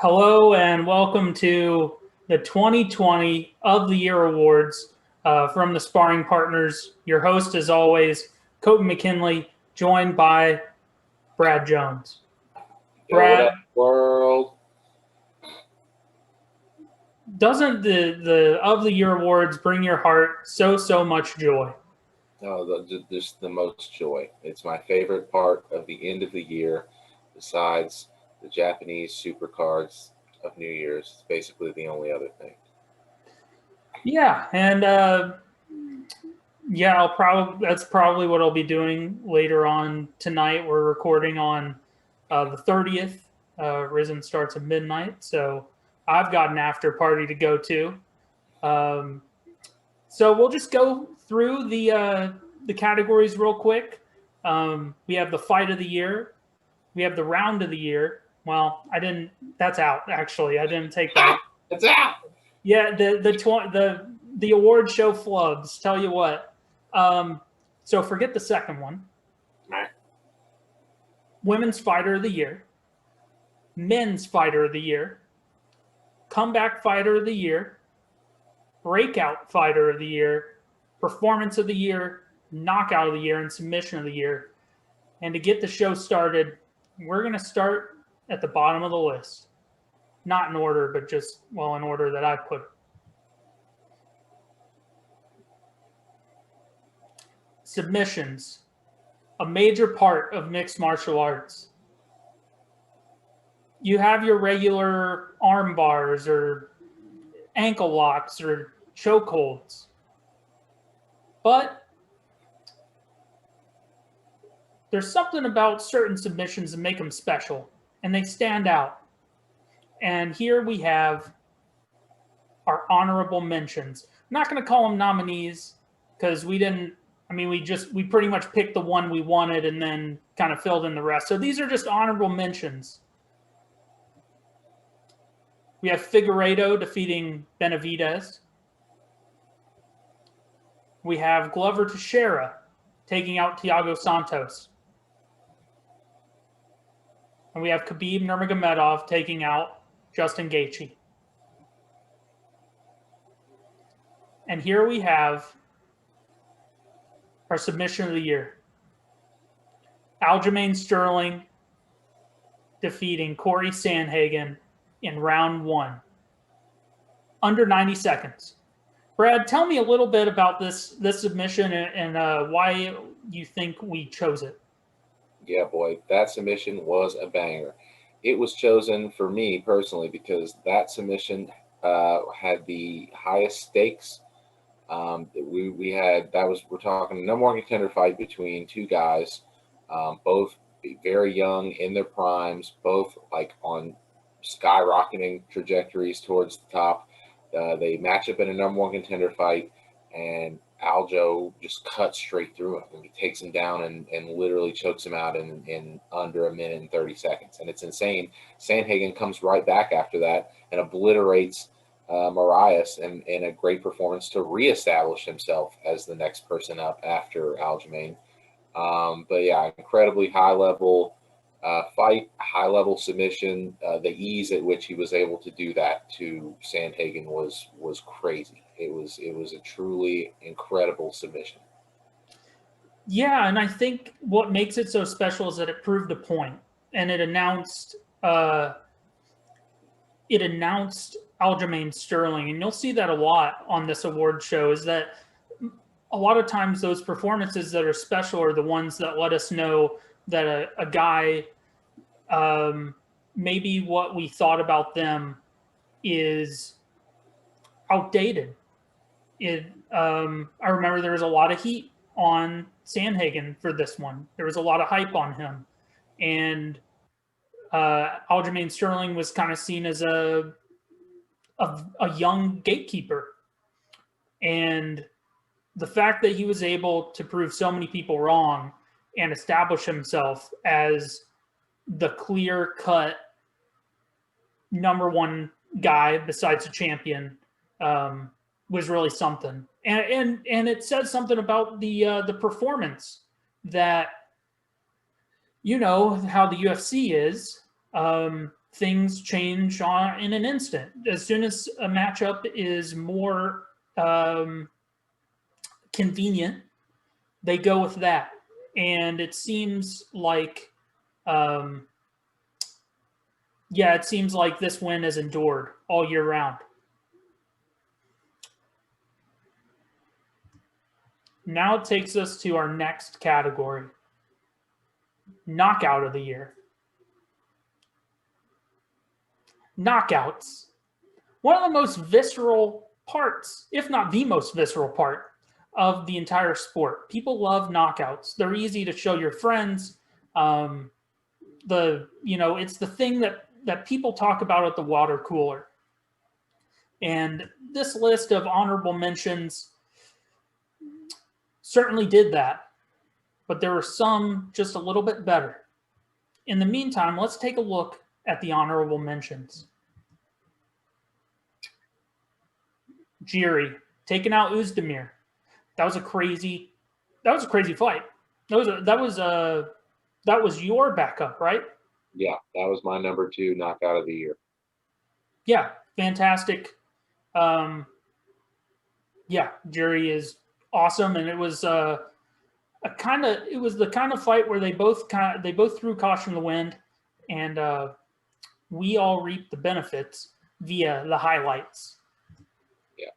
Hello and welcome to the 2020 of the Year Awards from the Sparring Partners. Your host, as always, Coby McKinley, joined by Brad Jones. What up, world? Doesn't the of the Year Awards bring your heart so much joy? Oh, just the most joy. It's my favorite part of the end of the year, besides the Japanese super cards of New Year's. It's basically the only other thing. Yeah, and that's probably what I'll be doing later on tonight. We're recording on the 30th. Risen starts at midnight, so I've got an after party to go to. So we'll just go through the categories real quick. We have the fight of the year. We have the round of the year. Well, that's out, actually. I didn't take that. It's out! Yeah, the award show flubs. Tell you what. So forget the second one. Right. Women's Fighter of the Year. Men's Fighter of the Year. Comeback Fighter of the Year. Breakout Fighter of the Year. Performance of the Year. Knockout of the Year. And Submission of the Year. And to get the show started, we're going to start at the bottom of the list. Not in order, but just, in order that I put it. Submissions, a major part of mixed martial arts. You have your regular arm bars or ankle locks or chokeholds. But there's something about certain submissions that make them special, and they stand out. And here we have our honorable mentions. I'm not going to call them nominees because we pretty much picked the one we wanted and then kind of filled in the rest. So these are just honorable mentions. We have Figueiredo defeating Benavidez. We have Glover Teixeira taking out Thiago Santos. And we have Khabib Nurmagomedov taking out Justin Gaethje. And here we have our submission of the year. Aljamain Sterling defeating Corey Sandhagen in round 1. Under 90 seconds. Brad, tell me a little bit about this submission and why you think we chose it. Yeah, boy, that submission was a banger. It was chosen for me personally because that submission had the highest stakes. We're talking a number one contender fight between two guys, both very young in their primes, both like on skyrocketing trajectories towards the top. They match up in a number one contender fight, and Aljo just cuts straight through him. And he takes him down and literally chokes him out in under a minute and 30 seconds. And it's insane. Sandhagen comes right back after that and obliterates Marias in a great performance to reestablish himself as the next person up after Aljamain. But yeah, incredibly high-level fight, high-level submission. The ease at which he was able to do that to Sandhagen was crazy. It was a truly incredible submission. Yeah, and I think what makes it so special is that it proved a point, and it announced Aljamain Sterling, and you'll see that a lot on this award show. Is that a lot of times those performances that are special are the ones that let us know that a guy, maybe what we thought about them is outdated. I remember there was a lot of heat on Sandhagen for this one. There was a lot of hype on him, and Aljamain Sterling was kind of seen as a young gatekeeper, and the fact that he was able to prove so many people wrong and establish himself as the clear-cut number one guy besides a champion was really something. And it says something about the performance that, you know, how the UFC is. things change in an instant. As soon as a matchup is more convenient, they go with that. And it seems like, it seems like this win has endured all year round. Now it takes us to our next category, knockout of the year. Knockouts. One of the most visceral parts, if not the most visceral part of the entire sport. People love knockouts. They're easy to show your friends. It's the thing that people talk about at the water cooler. And this list of honorable mentions certainly did that, but there were some just a little bit better. In the meantime, let's take a look at the honorable mentions. Jiri taking out Uzdemir. That was a crazy fight. That was your backup, right? Yeah, that was my number 2 knockout of the year. Yeah, fantastic. Jiri is awesome, and it was the kind of fight where they both threw caution to the wind, and we all reaped the benefits via the highlights. Yeah.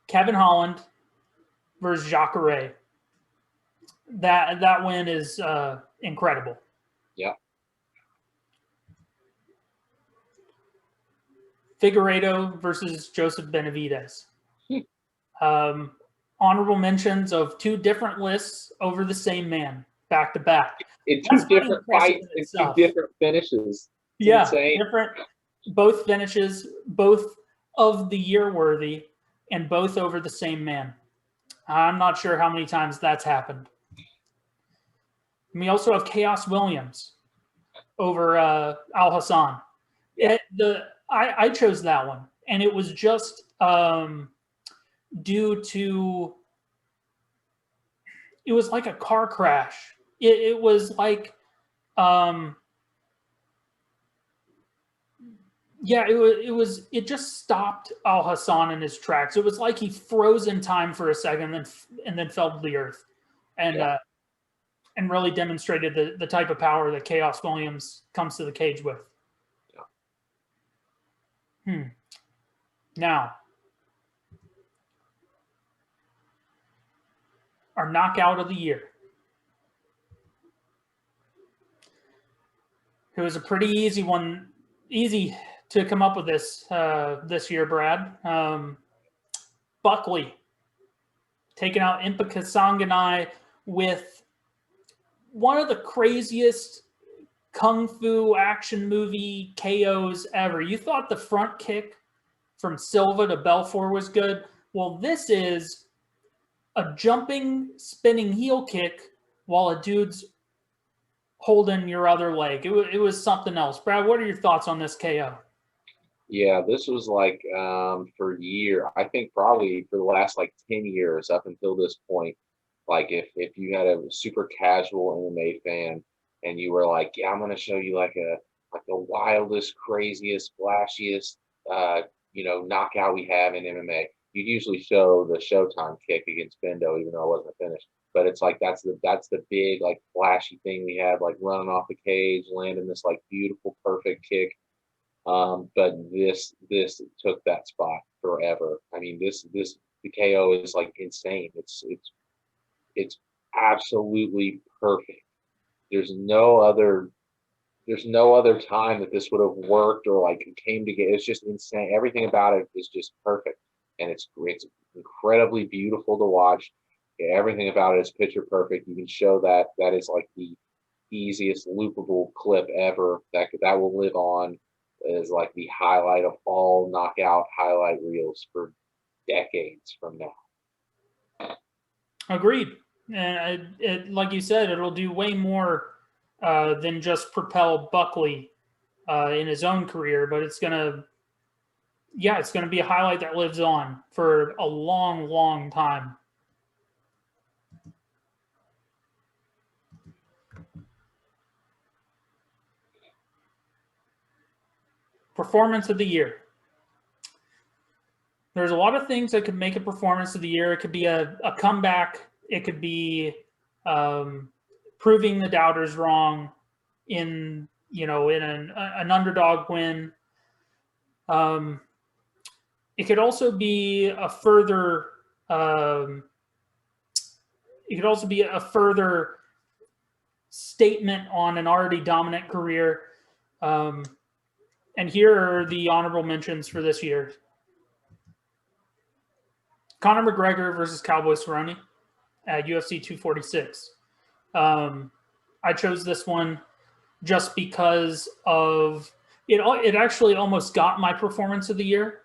Kevin Holland versus Jacare. That win is incredible. Yeah. Figueiredo versus Joseph Benavidez. Honorable mentions of 2 different lists over the same man, back to back. In 2 different fights, in 2 different finishes. It's insane. Different, both finishes, both of the year worthy, and both over the same man. I'm not sure how many times that's happened. And we also have Chaos Williams over Al Hassan. I chose that one, and it was just due to, it was like a car crash. It was like, it just stopped Al Hassan in his tracks. It was like he froze in time for a second and then fell to the earth, and really demonstrated the type of power that Chaos Williams comes to the cage with. Yeah. Now, our knockout of the year. It was a pretty easy one, easy to come up with this year, Brad. Buckley taking out Impa Kasanganay with one of the craziest kung fu action movie KOs ever. You thought the front kick from Silva to Belfort was good. Well, this is a jumping, spinning heel kick while a dude's holding your other leg. It was something else. Brad, what are your thoughts on this KO? Yeah, this was like for a year. I think probably for the last 10 years up until this point. Like if you had a super casual MMA fan and you were like, yeah, I'm going to show you like the wildest, craziest, flashiest, knockout we have in MMA. You'd usually show the Showtime kick against Bendo, even though it wasn't finished. But it's like that's the big flashy thing we had, running off the cage, landing this beautiful, perfect kick. But this took that spot forever. I mean, the KO is insane. It's absolutely perfect. There's no other time that this would have worked or it came together. It's just insane. Everything about it is just perfect, and it's incredibly beautiful to watch. Everything about it is picture perfect. You can show that is the easiest loopable clip ever that will live on as the highlight of all knockout highlight reels for decades from now. Agreed. And like you said, it'll do way more than just propel Buckley in his own career, but it's gonna be a highlight that lives on for a long, long time. Performance of the year. There's a lot of things that could make a performance of the year. It could be a comeback. It could be proving the doubters wrong in an underdog win. It could also be a further statement on an already dominant career. And here are the honorable mentions for this year. Conor McGregor versus Cowboy Cerrone at UFC 246. I chose this one just because of it. It actually almost got my performance of the year.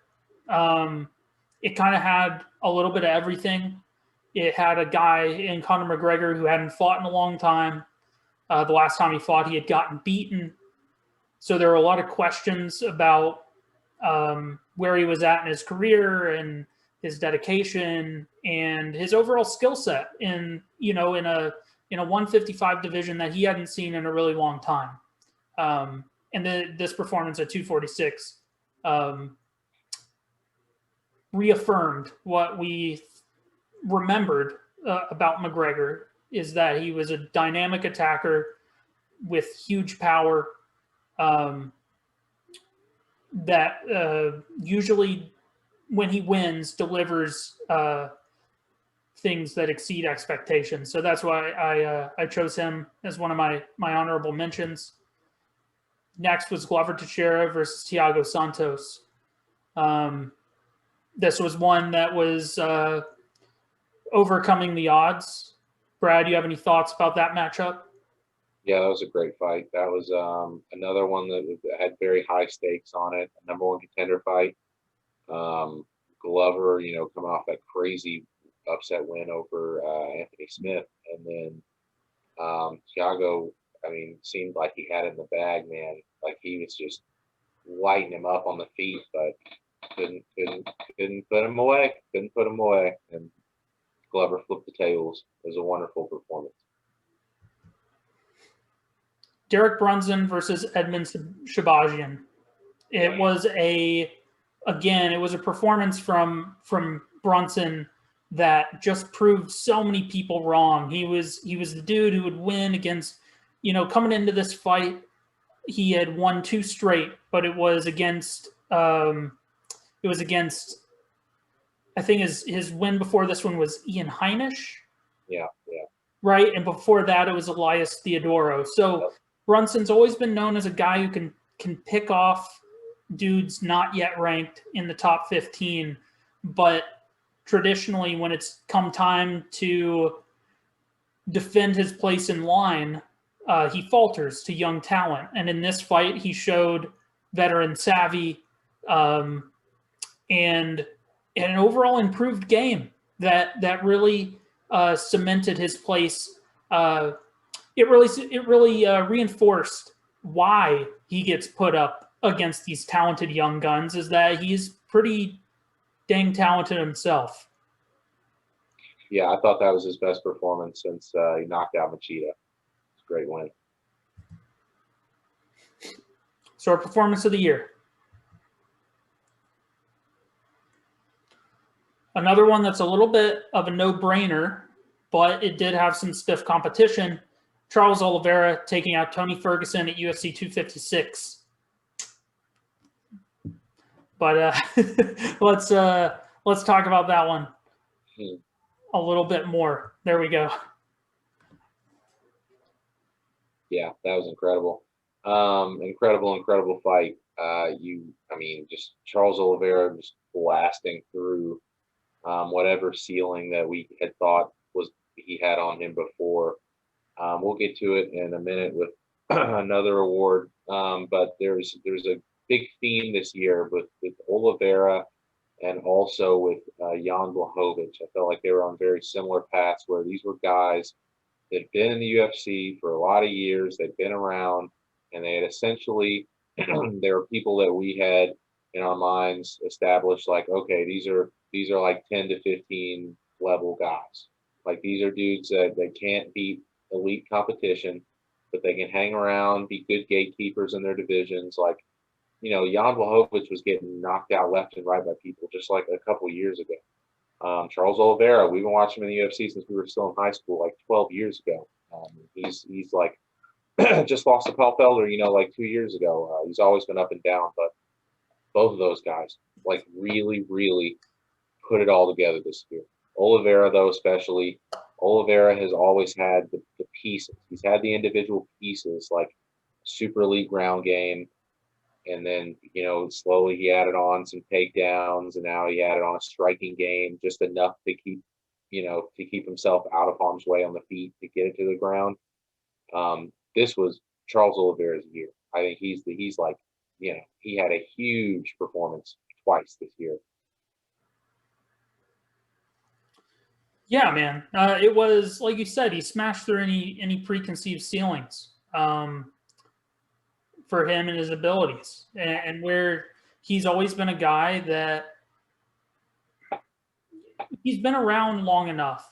It kind of had a little bit of everything. It had a guy in Conor McGregor who hadn't fought in a long time. The last time he fought, he had gotten beaten. So there were a lot of questions about where he was at in his career and his dedication and his overall skill set in a 155 division that he hadn't seen in a really long time. And this performance at 246 reaffirmed what we remembered about McGregor, is that he was a dynamic attacker with huge power that usually when he wins delivers things that exceed expectations. So that's why I chose him as one of my honorable mentions. Next was Glover Teixeira versus Thiago Santos. This was one that was overcoming the odds. Brad, do you have any thoughts about that matchup? Yeah, that was a great fight. That was another one that had very high stakes on it. A number one contender fight. Glover, coming off that crazy upset win over Anthony Smith, and then Thiago, seemed like he had it in the bag, man. Like he was just lighting him up on the feet, but couldn't put him away. Couldn't put him away, and Glover flipped the tables. It was a wonderful performance. Derek Brunson versus Edmund Shabazian. It was a performance from Brunson that just proved so many people wrong. He was the dude who would win against, coming into this fight, he had won 2 straight, but it was against I think his win before this one was Ian Heinisch. Yeah. Right, and before that it was Elias Theodoro. So yep. Brunson's always been known as a guy who can pick off dudes not yet ranked in the top 15, but traditionally when it's come time to defend his place in line, he falters to young talent. And in this fight, he showed veteran savvy and an overall improved game that really cemented his place. It really reinforced why he gets put up against these talented young guns, is that he's pretty dang talented himself. Yeah, I thought that was his best performance since he knocked out Machida. It's a great win. So our performance of the year. Another one that's a little bit of a no-brainer, but it did have some stiff competition. Charles Oliveira taking out Tony Ferguson at UFC 256. But let's talk about that one a little bit more. There we go. Yeah, that was incredible. Incredible fight. Just Charles Oliveira just blasting through whatever ceiling that we had thought he had on him before. We'll get to it in a minute with another award, but there's a big theme this year with Oliveira and also with Jan Blachowicz. I felt like they were on very similar paths, where these were guys that had been in the UFC for a lot of years. They'd been around, and they had essentially there were people that we had in our minds established, like, okay, these are like 10 to 15 level guys. Like, these are dudes that they can't beat elite competition, but they can hang around, be good gatekeepers in their divisions. Like, Jan Blachowicz was getting knocked out left and right by people just like a couple years ago. Charles Oliveira, we've been watching him in the UFC since we were still in high school, like 12 years ago. He's like just lost to Paul Felder, like 2 years ago. He's always been up and down, but both of those guys like really, really put it all together this year. Oliveira, though, especially, Oliveira has always had the pieces. He's had the individual pieces like Super League ground game, and then slowly he added on some takedowns, and now he added on a striking game, just enough to keep himself out of harm's way on the feet to get it to the ground. This was Charles Oliveira's year. I think he's like, he had a huge performance twice this year. Yeah, man. It was like you said, he smashed through any preconceived ceilings for him and his abilities, and where he's always been a guy that he's been around long enough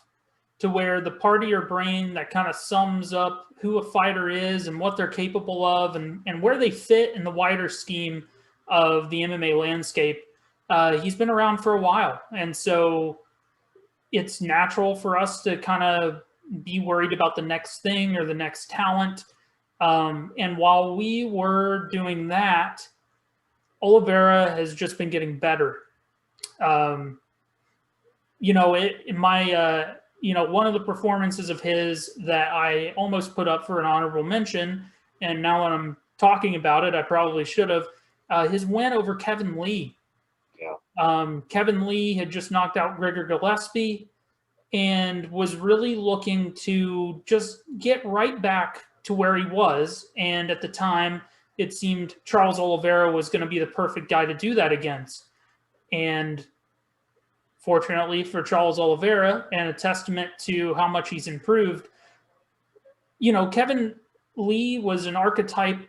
to where the part of your brain that kind of sums up who a fighter is and what they're capable of and where they fit in the wider scheme of the MMA landscape. He's been around for a while, and so it's natural for us to kind of be worried about the next thing or the next talent. And while we were doing that, Oliveira has just been getting better. One of the performances of his that I almost put up for an honorable mention, and now when I'm talking about it, I probably should have, his win over Kevin Lee. Yeah. Kevin Lee had just knocked out Gregor Gillespie and was really looking to just get right back to where he was. And at the time, it seemed Charles Oliveira was going to be the perfect guy to do that against. And fortunately for Charles Oliveira, and a testament to how much he's improved, Kevin Lee was an archetype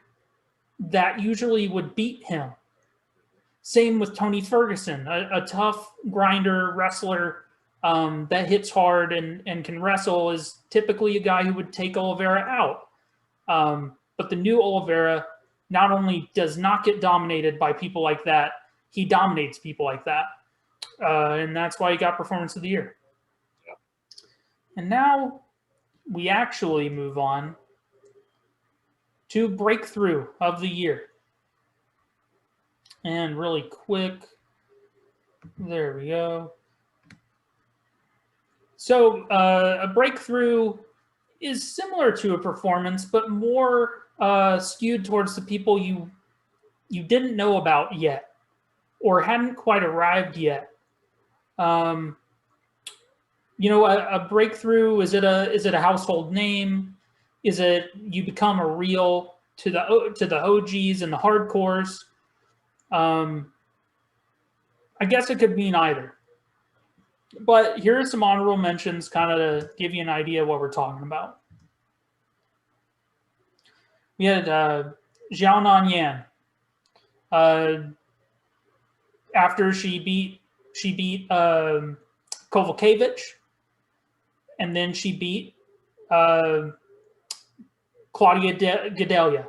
that usually would beat him. Same with Tony Ferguson, a tough grinder wrestler that hits hard and can wrestle, is typically a guy who would take Oliveira out. But the new Oliveira not only does not get dominated by people like that, he dominates people like that. And that's why he got Performance of the Year. Yeah. And now we actually move on to Breakthrough of the Year. And really quick, there we go. So a breakthrough is similar to a performance, but more skewed towards the people you didn't know about yet or hadn't quite arrived yet. A breakthrough, is it a household name? Is it you become a real to the OGs and the hardcores? I guess it could mean either. But here are some honorable mentions, kind of to give you an idea of what we're talking about. We had Zhao Nanyan. After she beat Kovalevich, and then she beat Claudia Gadelha.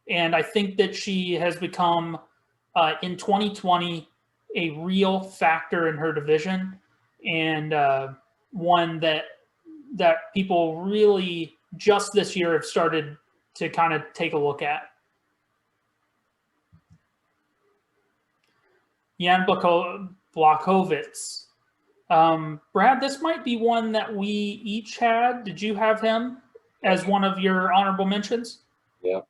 And I think that she has become, in 2020, a real factor in her division, and one that people really just this year have started to kind of take a look at. Jan Blachowicz. Brad, this might be one that we each had. Did you have him as one of your honorable mentions? Yep.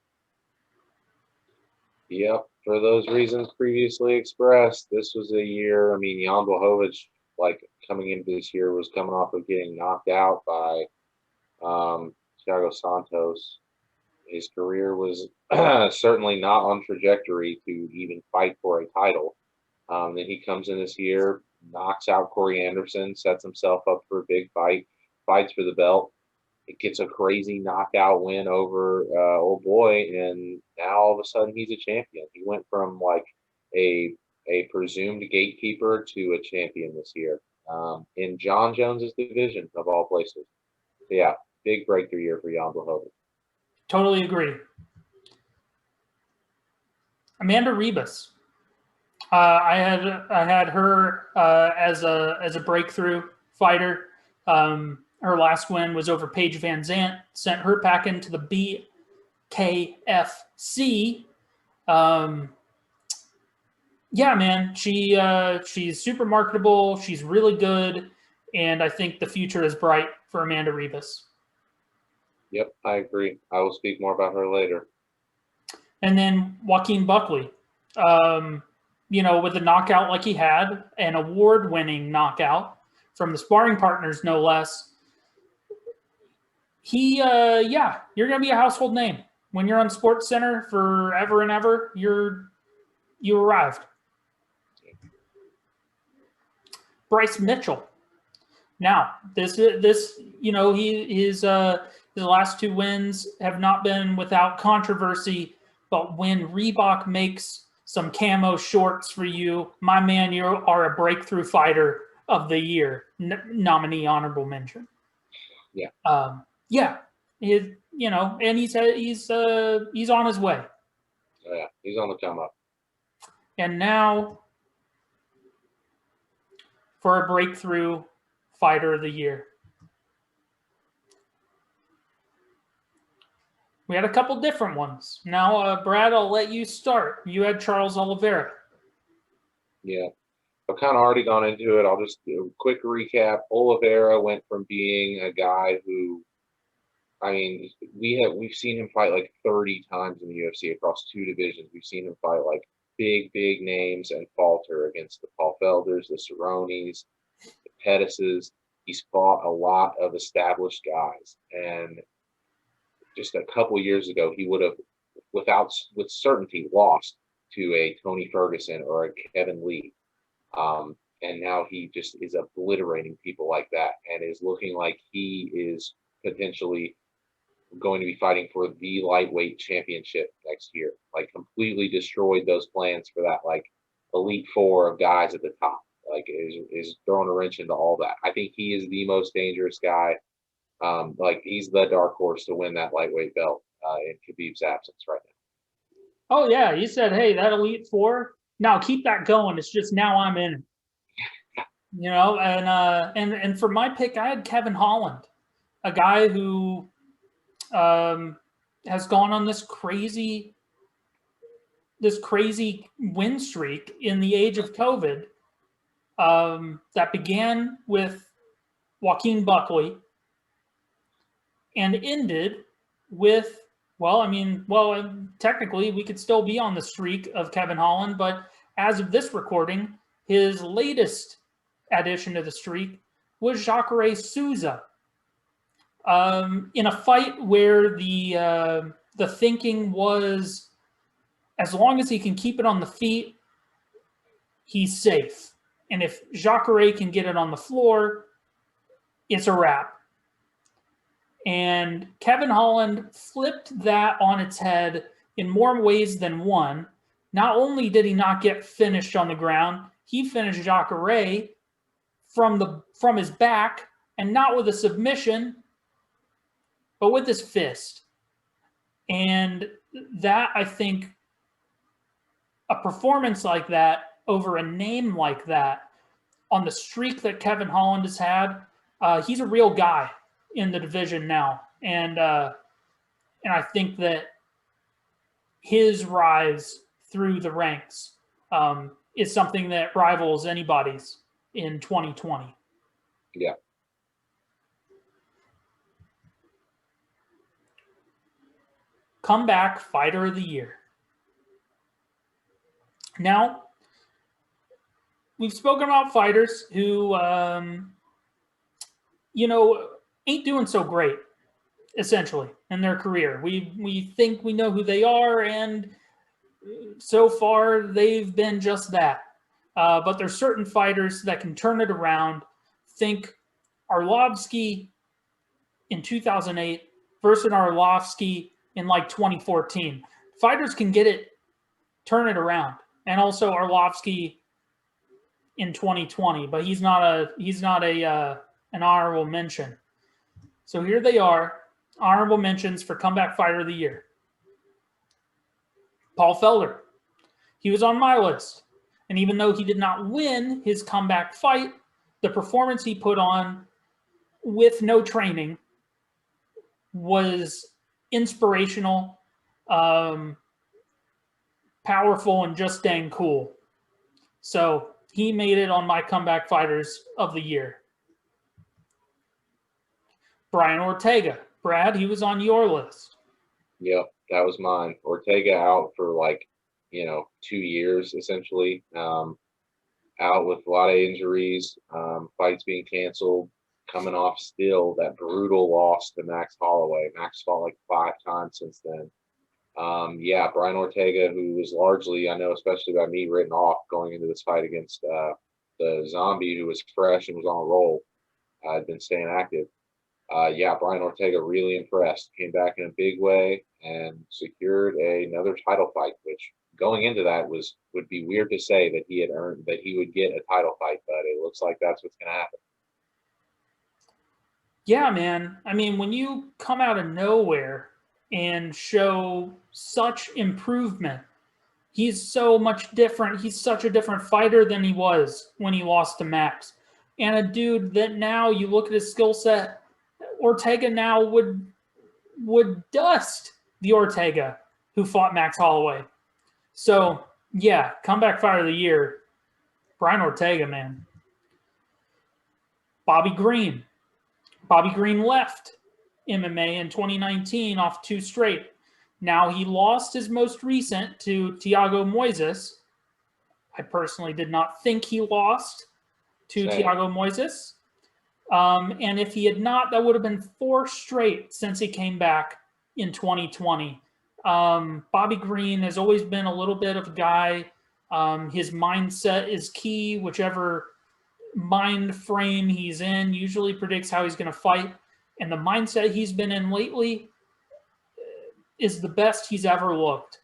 For those reasons previously expressed, this was a year. I mean, Jan Blachowicz, like coming into this year, was coming off of getting knocked out by Thiago Santos. His career was certainly not on trajectory to even fight for a title. Then he comes in this year, knocks out Corey Anderson, sets himself up for a big fight, fights for the belt. It gets a crazy knockout win over old boy, and now all of a sudden he's a champion. He went from like a presumed gatekeeper to a champion this year in John Jones's division of all places. So yeah, big breakthrough year for Jan Blachowicz. Totally agree. Amanda Ribas. I had her as a breakthrough fighter. Her last win was over Paige Van Zant. Sent her back into the BKFC. Yeah, man, she's super marketable. She's really good, and I think the future is bright for Amanda Ribas. Yep, I agree. I will speak more about her later. And then Joaquin Buckley, with a knockout like he had, an award-winning knockout from the Sparring Partners, no less. You're gonna be a household name when you're on Sports Center forever and ever. You arrived. Bryce Mitchell. Now, his last two wins have not been without controversy, but when Reebok makes some camo shorts for you, my man, you are a breakthrough fighter of the year nominee, honorable mention. Yeah. And he's on his way. Oh, yeah, he's on the come up. And now for a breakthrough fighter of the year. We had a couple different ones. Now, Brad, I'll let you start. You had Charles Oliveira. Yeah. I've kind of already gone into it. I'll just do a quick recap. Oliveira went from being a guy who, we've seen him fight like 30 times in the UFC across two divisions. We've seen him fight like big names and falter against the Paul Felders, the Cerrones, the Pettises. He's fought a lot of established guys, and just a couple years ago, he would have, with certainty, lost to a Tony Ferguson or a Kevin Lee. And now he just is obliterating people like that, and is looking like he is potentially going to be fighting for the lightweight championship next year. Like, completely destroyed those plans for that, like, elite four of guys at the top. Like, is throwing a wrench into all that. I think he is the most dangerous guy. He's the dark horse to win that lightweight belt in Khabib's absence right now. Oh yeah, he said, "Hey, that elite four. Now keep that going. It's just now I'm in it." And for my pick, I had Kevin Holland, a guy who has gone on this crazy win streak in the age of COVID that began with Joaquin Buckley and ended with, technically we could still be on the streak of Kevin Holland, but as of this recording, his latest addition to the streak was Jacare Souza. In a fight where the thinking was, as long as he can keep it on the feet, he's safe. And if Jacare can get it on the floor, it's a wrap. And Kevin Holland flipped that on its head in more ways than one. Not only did he not get finished on the ground, he finished Jacare from his back, and not with a submission, but with his fist. And that, I think, a performance like that over a name like that, on the streak that Kevin Holland has had, he's a real guy in the division now. And I think that his rise through the ranks is something that rivals anybody's in 2020. Yeah. Comeback Fighter of the Year. Now, we've spoken about fighters who, ain't doing so great, essentially, in their career. We think we know who they are, and so far they've been just that. But there's certain fighters that can turn it around. Think Arlovsky in 2008 versus Arlovsky in like 2014. Fighters can turn it around. And also Arlovsky in 2020, but he's not an honorable mention. So here they are, honorable mentions for Comeback Fighter of the Year. Paul Felder. he was on my list. And even though he did not win his comeback fight, the performance he put on with no training was inspirational, powerful, and just dang cool. So he made it on my comeback fighters of the year. Brian Ortega. Brad, he was on your list. Yep, that was mine. Ortega out for 2 years essentially. Out with a lot of injuries, fights being canceled, coming off still that brutal loss to Max Holloway. Max fought 5 times since then. Brian Ortega, who was largely, I know, especially by me, written off going into this fight against the zombie who was fresh and was on a roll, had been staying active. Brian Ortega really impressed, came back in a big way and secured another title fight, which going into that would be weird to say that he had earned, that he would get a title fight, but it looks like that's what's going to happen. Yeah, man. I mean, when you come out of nowhere and show such improvement, he's so much different. He's such a different fighter than he was when he lost to Max. And a dude that now you look at his skill set, Ortega now would dust the Ortega who fought Max Holloway. So, yeah, comeback fighter of the year, Brian Ortega, man. Bobby Green. Bobby Green left MMA in 2019 off 2 straight. Now he lost his most recent to Thiago Moises. I personally did not think he lost to Thiago Moises. And if he had not, that would have been 4 straight since he came back in 2020. Bobby Green has always been a little bit of a guy. His mindset is key. Whichever mind frame he's in usually predicts how he's going to fight. And the mindset he's been in lately is the best he's ever looked.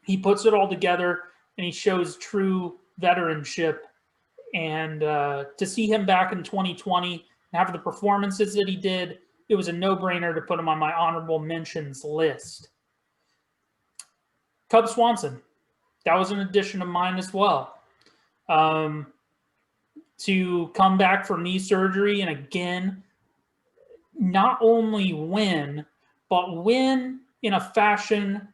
He puts it all together and he shows true veteranship. And to see him back in 2020 and have the performances that he did, it was a no-brainer to put him on my honorable mentions list. Cub Swanson. That was an addition of mine as well. To come back from knee surgery and again, not only win, but win in a fashion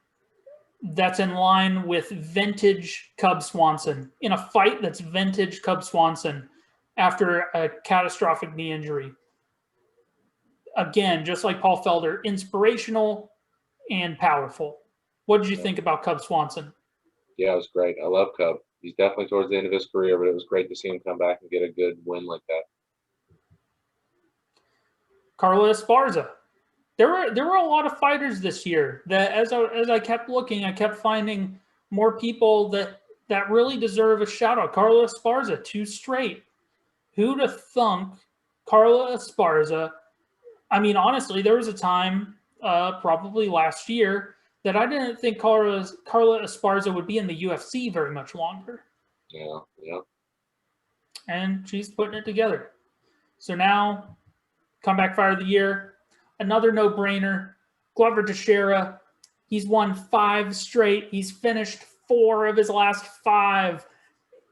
that's in line with vintage Cub Swanson, in a fight that's vintage Cub Swanson after a catastrophic knee injury. Again, just like Paul Felder, inspirational and powerful. What did you think about Cub Swanson? Yeah, it was great. I love Cub. He's definitely towards the end of his career, but it was great to see him come back and get a good win like that. Carla Esparza. There were a lot of fighters this year that as I kept looking, I kept finding more people that really deserve a shout out. Carla Esparza, 2 straight. Who'd have thunk Carla Esparza? I mean, honestly, there was a time, probably last year, that I didn't think Carla Esparza would be in the UFC very much longer. Yeah. And she's putting it together. So now, comeback fighter of the year, another no-brainer, Glover Teixeira. He's won 5 straight. He's finished 4 of his last 5.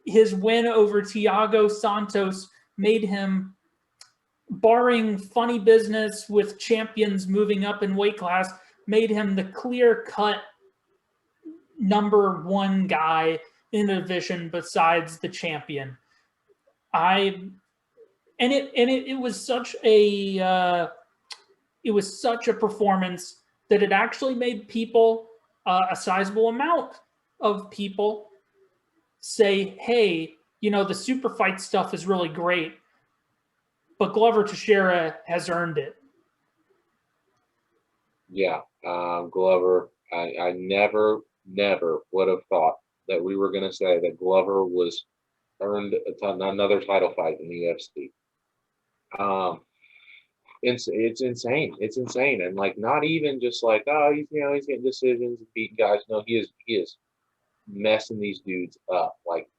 His win over Thiago Santos made him, barring funny business with champions moving up in weight class, made him the clear-cut number 1 guy in the division besides the champion. It was such a performance that it actually made people, a sizable amount of people, say, "Hey, the super fight stuff is really great, but Glover Teixeira has earned it." Yeah, Glover. I never would have thought that we were going to say that Glover was earned another title fight in the UFC. It's insane. It's insane, and not even just he's getting decisions and beating guys. No, he is messing these dudes up.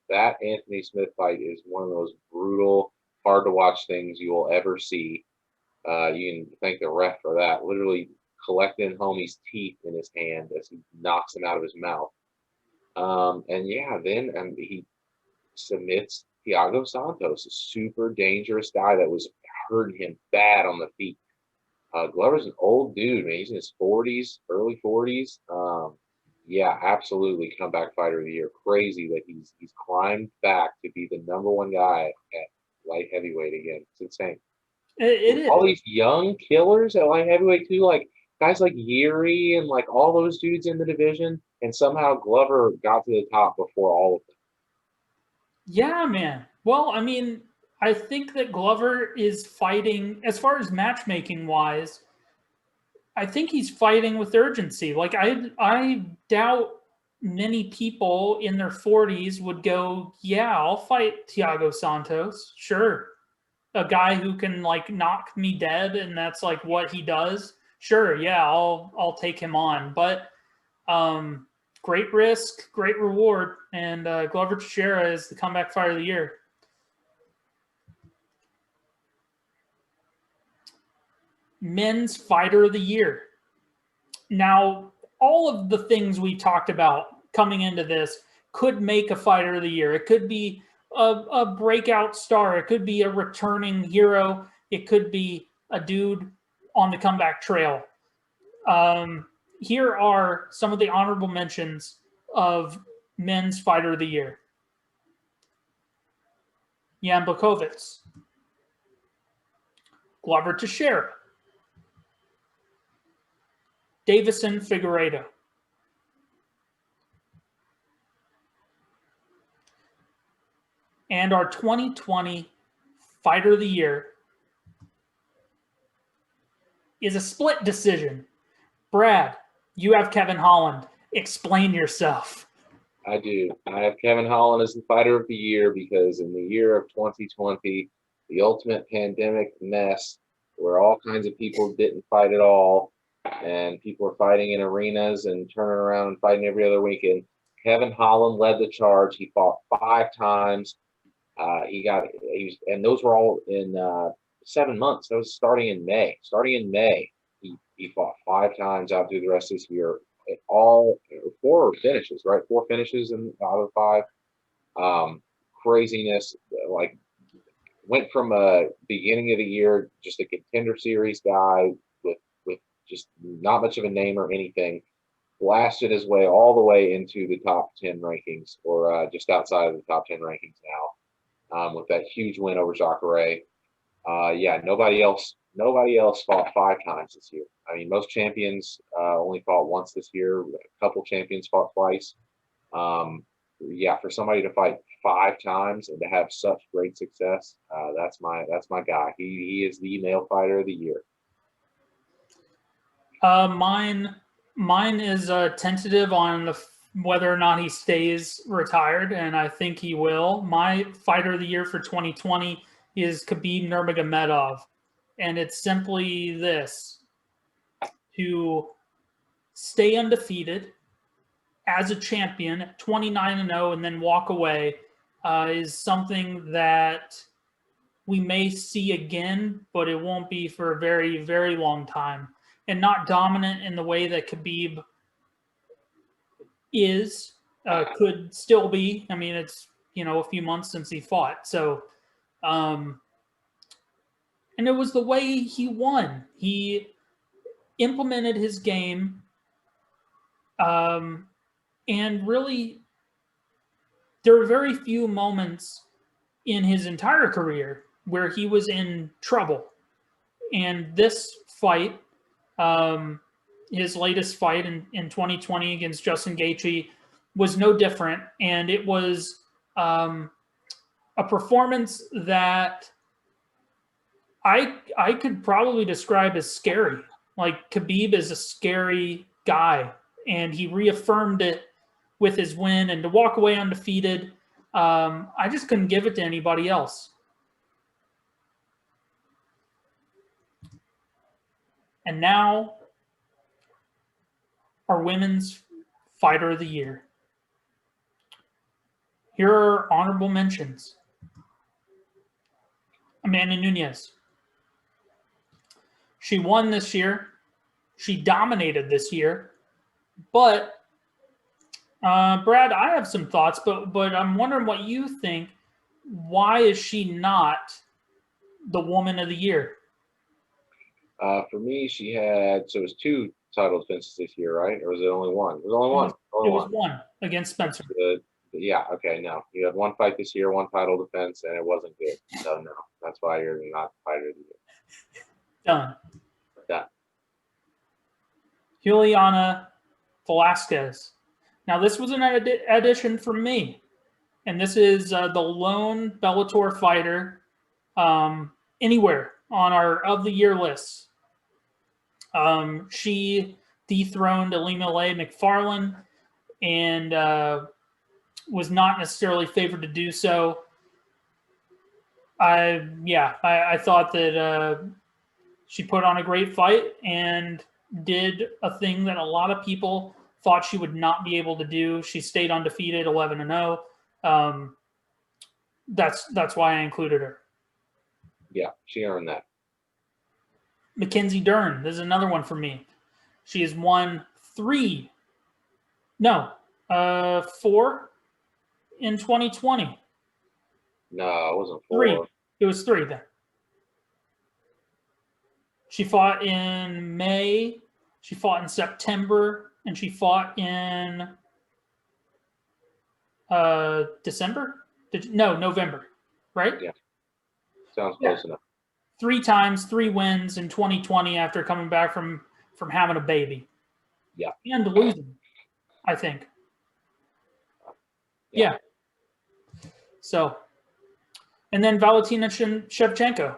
That Anthony Smith fight is one of those brutal, hard to watch things you will ever see. You can thank the ref for that. Literally collecting homie's teeth in his hand as he knocks them out of his mouth. And yeah, then he submits Thiago Santos, a super dangerous guy that was hurting him bad on the feet. Glover's an old dude, man. He's in his 40s, early 40s. Yeah, absolutely comeback fighter of the year. Crazy that he's climbed back to be the number one guy at light heavyweight again. It's insane. It is. All these young killers at light heavyweight too, like guys like Yuri and like all those dudes in the division, and somehow Glover got to the top before all of them. Yeah, man. Well, I mean, I think that Glover is fighting, as far as matchmaking wise, I think he's fighting with urgency. Like I doubt many people in their 40s would go, "Yeah, I'll fight Thiago Santos." Sure. A guy who can like knock me dead and that's like what he does. Sure, yeah, I'll take him on. But great risk, great reward, and Glover Teixeira is the comeback fighter of the year. Men's fighter of the year. Now, all of the things we talked about coming into this could make a fighter of the year. It could be a breakout star. It could be a returning hero. It could be a dude on the comeback trail. Here are some of the honorable mentions of men's fighter of the year. Jan Blachowicz, Glover Teixeira, Davison Figueiredo, and our 2020 fighter of the year is a split decision. Brad, you have Kevin Holland. Explain yourself. I do. I have Kevin Holland as the fighter of the year because in the year of 2020, the ultimate pandemic mess where all kinds of people didn't fight at all and people were fighting in arenas and turning around and fighting every other weekend, Kevin Holland led the charge. He fought 5 times. And those were all in 7 months. That was starting in May. He fought 5 times out through the rest of this year. All 4 finishes, right? 4 finishes out of 5. Craziness. Like went from a beginning of the year just a contender series guy with just not much of a name or anything. Blasted his way all the way into the top 10 rankings, or just outside of the top 10 rankings now, with that huge win over Jacare. Yeah, nobody else fought 5 times this year. I mean, most champions only fought once this year. A couple champions fought twice. Yeah, for somebody to fight 5 times and to have such great success, that's my guy. He is the male fighter of the year. Mine is tentative on whether or not he stays retired, and I think he will. My fighter of the year for 2020 is Khabib Nurmagomedov, and it's simply this: to stay undefeated as a champion, 29-0, and then walk away is something that we may see again, but it won't be for a very, very long time. And not dominant in the way that Khabib is, could still be. I mean, it's, a few months since he fought. So, and it was the way he won. He implemented his game, and really, there are very few moments in his entire career where he was in trouble. And this fight, his latest fight in 2020 against Justin Gaethje, was no different. And it was a performance that I could probably describe as scary. Like, Khabib is a scary guy, and he reaffirmed it with his win. And to walk away undefeated, I just couldn't give it to anybody else. And now, our women's fighter of the year. Here are honorable mentions. Amanda Nunes. She won this year. She dominated this year. But Brad, I have some thoughts, but I'm wondering what you think. Why is she not the woman of the year? For me, she had, so it was 2 title defenses this year, right? Or was it only one? It was only one. It was one against Spencer. Yeah, okay, no. You had one fight this year, one title defense, and it wasn't good. So, no, that's why you're not fighter of the year. Done. Done. Juliana Velasquez. Now, this was an addition from me, and this is the lone Bellator fighter anywhere on our of the year lists. She dethroned Ilima-Lei Macfarlane and was not necessarily favored to do so. I thought that she put on a great fight and did a thing that a lot of people thought she would not be able to do. She stayed undefeated, 11-0. That's why I included her. Yeah, she earned that. Mackenzie Dern, this is another one for me. She has won 4 in 2020. No, it wasn't 4. 3. It was 3 then. She fought in May, she fought in September, and she fought in December? November, right? Yeah. Sounds close enough. 3 times, 3 wins in 2020 after coming back from having a baby. Yeah. And losing, I think. Yeah. So, and then Valentina Shevchenko.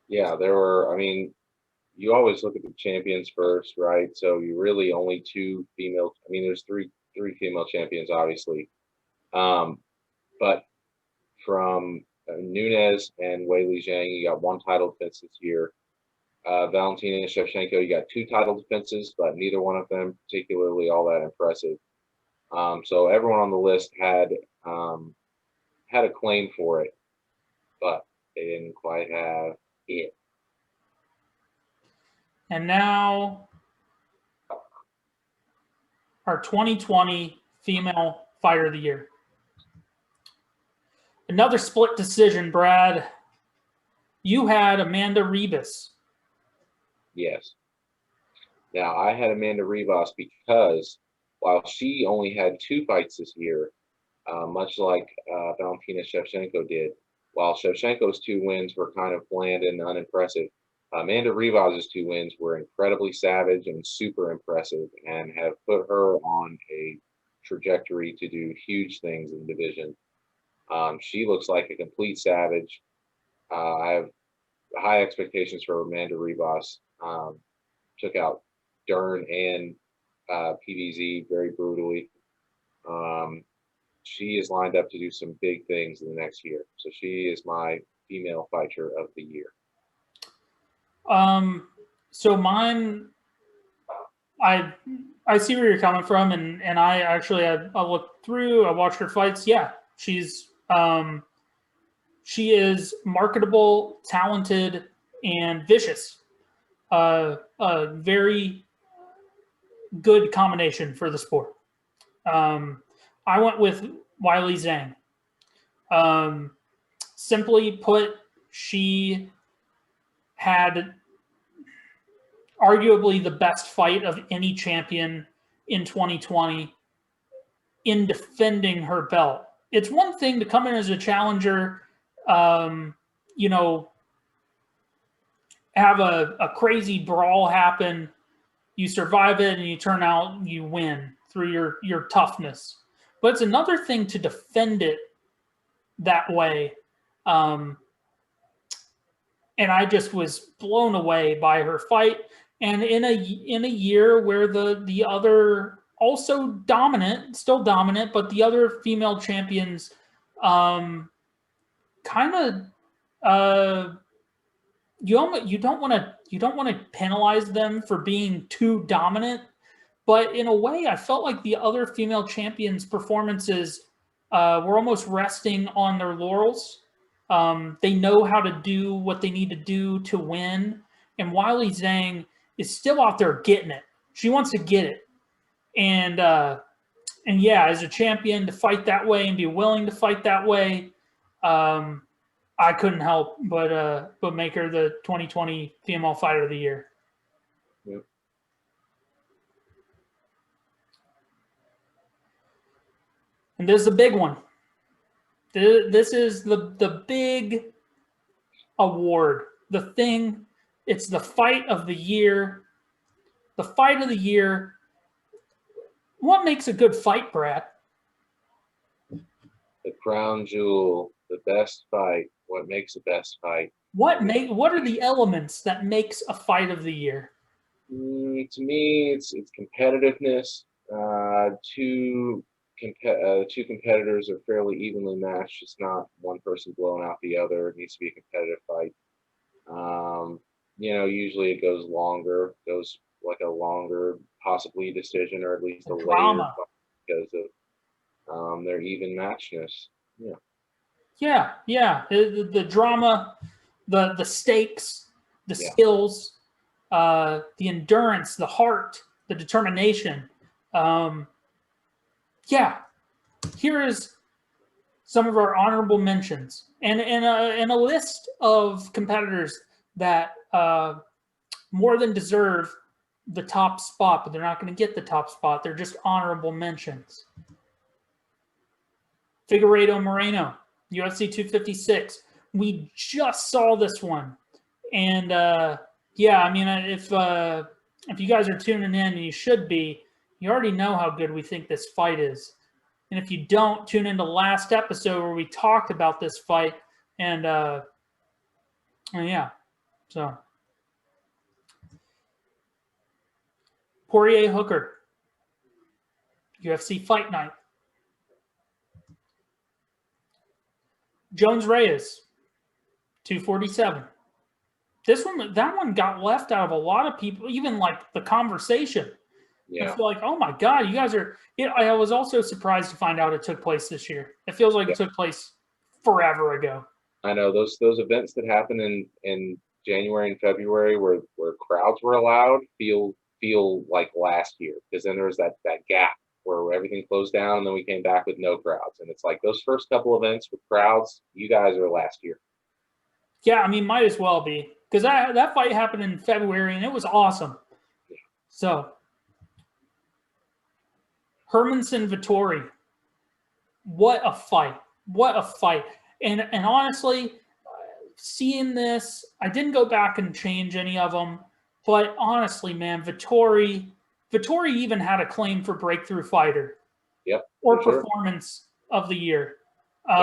Yeah, there were, I mean, you always look at the champions first, right? So you really only 2 female, I mean, there's three female champions, obviously. But from Nunes and Weili Zhang, you got 1 title defense this year. Valentina Shevchenko, you got 2 title defenses, but neither one of them particularly all that impressive. So everyone on the list had a claim for it, but they didn't quite have it. And now our 2020 Female Fighter of the Year. Another split decision, Brad. You had Amanda Ribas. Yes. Now, I had Amanda Ribas because while she only had 2 fights this year, much like Valentina Shevchenko did, while Shevchenko's 2 wins were kind of bland and unimpressive, Amanda Ribas' 2 wins were incredibly savage and super impressive and have put her on a trajectory to do huge things in the division. She looks like a complete savage. I have high expectations for Amanda Ribas. Took out Dern and PVZ very brutally. She is lined up to do some big things in the next year. So she is my female fighter of the year. So mine, I see where you're coming from, and I actually I looked through, I watched her fights. Yeah, she is marketable, talented, and vicious. A very good combination for the sport. I went with Weili Zhang. Simply put, she had arguably the best fight of any champion in 2020 in defending her belt. It's one thing to come in as a challenger, have a crazy brawl happen, you survive it, and you turn out, you win through your toughness. But it's another thing to defend it that way. And I just was blown away by her fight. And in a year where the other, also dominant, still dominant, but the other female champions kind of you don't want to penalize them for being too dominant, but in a way I felt like the other female champions' performances were almost resting on their laurels. They know how to do what they need to do to win, and Weili Zhang is still out there getting it. She wants to get it. And yeah, as a champion, to fight that way and be willing to fight that way, I couldn't help but make her the 2020 Female Fighter of the Year. Yep. And this is the big one. This is the big award. The thing, it's the fight of the year. The fight of the year. What makes a good fight, Brad? The crown jewel, the best fight. What makes the best fight? What are the elements that makes a fight of the year? To me, it's competitiveness. Two competitors are fairly evenly matched. It's not one person blowing out the other. It needs to be a competitive fight. Usually it goes longer, goes like a longer, possibly decision, or at least a later fight because of their even matchness. Yeah. The drama, the stakes, the skills, the endurance, the heart, the determination. Here is some of our honorable mentions and a list of competitors that more than deserve the top spot, but they're not going to get the top spot. They're just honorable mentions. Figueiredo Moreno, UFC 256. We just saw this one. And if you guys are tuning in, and you should be, you already know how good we think this fight is. And if you don't, tune into last episode where we talked about this fight. And so Poirier Hooker, UFC Fight Night. Jones Reyes, 247. That one got left out of a lot of people, even like the conversation. Yeah. I feel like, oh my God, you guys are. I was also surprised to find out it took place this year. It feels like it took place forever ago. I know those events that happen in January and February where crowds were allowed feel like last year, because then there was that gap where everything closed down and then we came back with no crowds, and it's like those first couple events with crowds, you guys are last year. Yeah, I mean, might as well be, because that fight happened in February and it was awesome. Yeah. So Hermanson Vettori, what a fight! What a fight! And honestly, seeing this, I didn't go back and change any of them. But honestly, man, Vettori even had a claim for breakthrough fighter. Yep. Or performance of the year. Yep.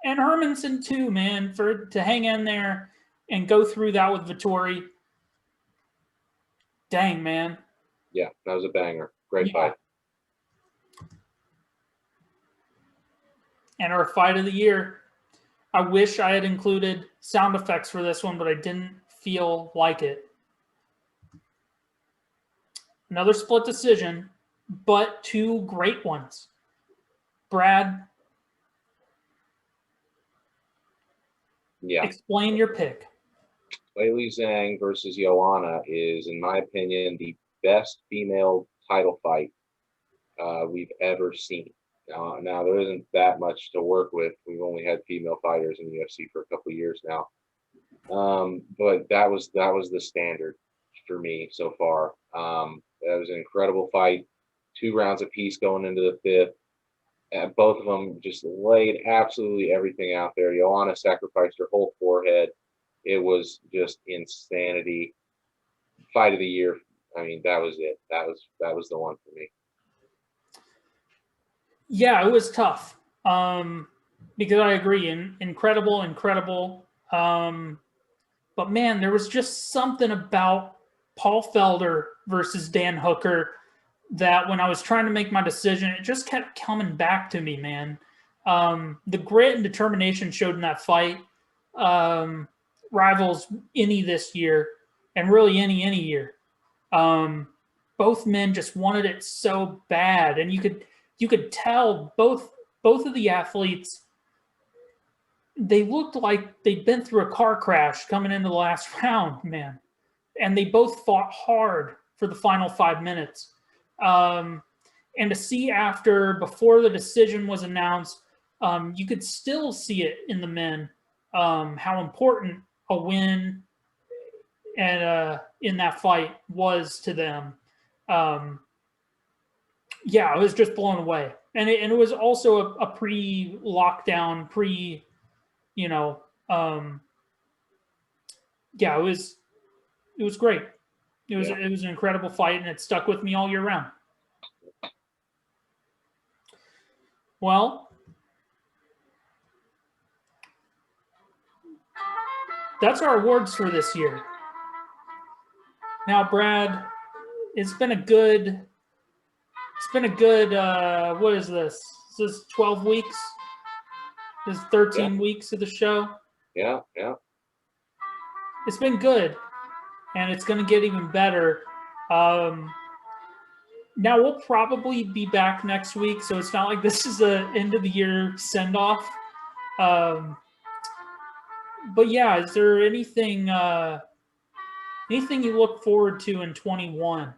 And Hermanson too, man, to hang in there and go through that with Vettori. Dang, man. Yeah, that was a banger. Great fight. And our fight of the year. I wish I had included sound effects for this one, but I didn't feel like it. Another split decision, but two great ones. Brad, explain your pick. Weili Zhang versus Joanna is, in my opinion, the best female title fight we've ever seen. Now, there isn't that much to work with. We've only had female fighters in the UFC for a couple of years now. But that was the standard for me so far. That was an incredible fight. 2 rounds apiece going into the 5th. And both of them just laid absolutely everything out there. Joanna sacrificed her whole forehead. It was just insanity. Fight of the year. I mean, that was it. That was the one for me. Yeah, it was tough. Because I agree, incredible. But man, there was just something about Paul Felder versus Dan Hooker that when I was trying to make my decision, it just kept coming back to me, man. The grit and determination showed in that fight rivals any this year, and really any year. Both men just wanted it so bad, and you could tell both of the athletes, they looked like they'd been through a car crash coming into the last round, man. And they both fought hard for the final 5 minutes. And to see before the decision was announced, you could still see it in the men, how important a win and in that fight was to them. Yeah, I was just blown away. And it was also a pre-lockdown, yeah, it was great. It was an incredible fight, and it stuck with me all year round. Well, that's our awards for this year. Now, Brad, it's been a good what is this? Is this 12 weeks? This is 13 weeks of the show. Yeah. It's been good, and it's going to get even better. Now we'll probably be back next week, so it's not like this is a end of the year send off. But yeah, is there anything you look forward to in 21?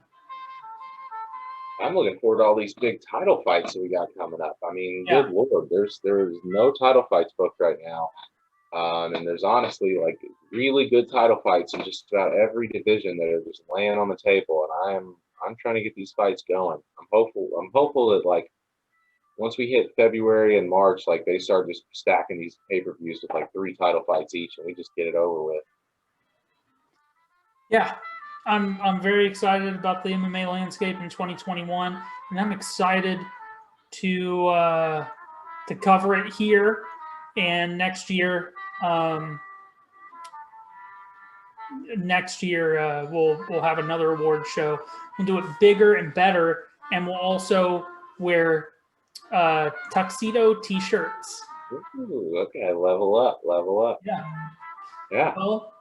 I'm looking forward to all these big title fights that we got coming up. I mean, Yeah. good Lord, there's no title fights booked right now. And there's honestly like really good title fights in just about every division that are just laying on the table. And I'm trying to get these fights going. I'm hopeful that like once we hit February and March, like they start just stacking these pay-per-views with like 3 title fights each, and we just get it over with. Yeah, I'm very excited about the MMA landscape in 2021, and I'm excited to cover it here and next year. We'll have another award show. We'll do it bigger and better, and we'll also wear tuxedo T-shirts. Ooh, okay, level up. Yeah. Well,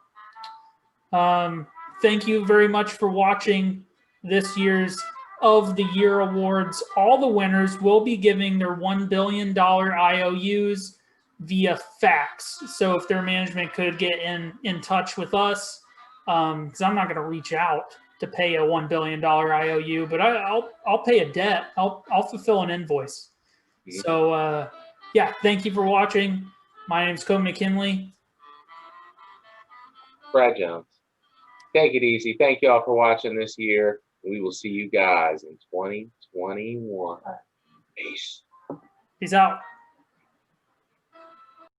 thank you very much for watching this year's of the Year awards. All the winners will be giving their $1 billion IOUs via fax. So if their management could get in touch with us, because I'm not going to reach out to pay a $1 billion IOU, but I'll pay a debt. I'll fulfill an invoice. Mm-hmm. So yeah, thank you for watching. My name's Coby McKinley. Brad Jones. Take it easy. Thank you all for watching this year. We will see you guys in 2021. Peace. Peace out.